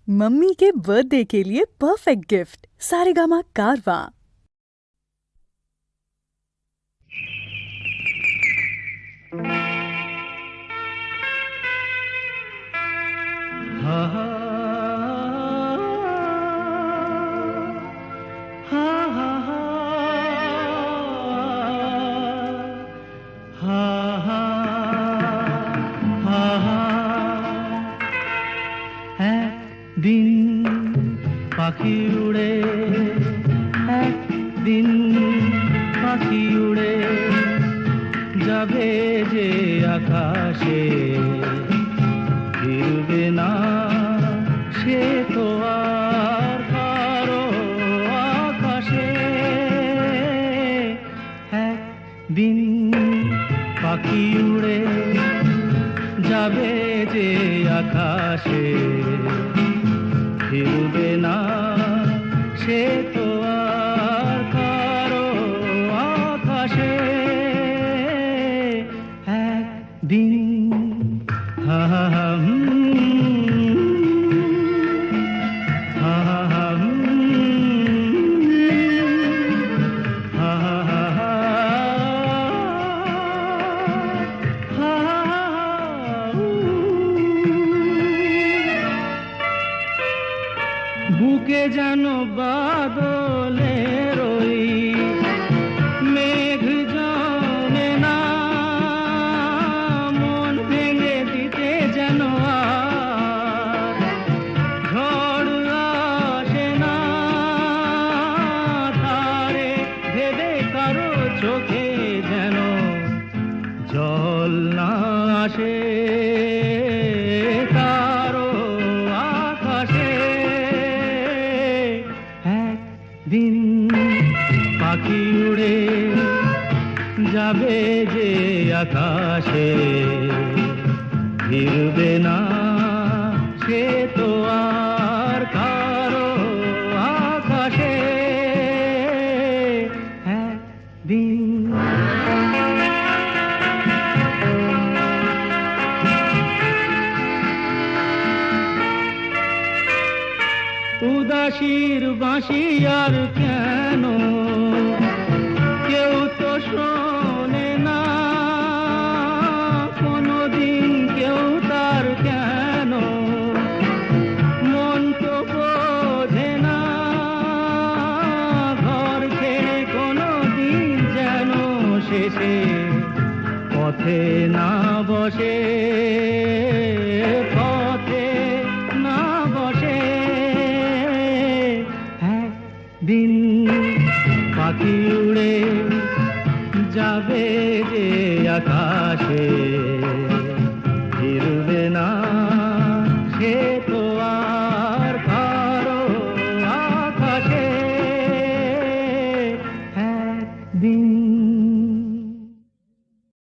Mummy के birthday के लिए परफेक्ट गिफ्ट सारेगामा कारवां। हा हा हा हा हा हा हा। একদিন পাখি উড়ে, একদিন পাখি উড়ে যাবে যে আকাশে, ফিরবে না সে তো আর কারো আকাশে। একদিন পাখি উড়ে যাবে যে আকাশে, ফিরবে না সে তো আর কারো আকাশে। একদিন হা হা হা হা হা বুকে যেন বাদলের ওই মেঘ জমে না, মন ভেঙে দিতে যেন আর ঝড় আসে না। তারে ভেবে কারো চোখে যেন জল না আসে, কারো আকাশে। একদিন পাখি উড়ে যাবে যে আকাশে, ফিরবে না সে তো আর কারো আকাশে। একদিন উদাসীর বাঁশি আর কেন কেউ তো শোনে না, কোনদিন কেউ তার কেন মন তো বোঝে না। ঘর ছেড়ে কোনদিন যেন শেষে পথে না বসে, পথে না বসে। দিন পাখি উড়ে যাবে যে আকাশে,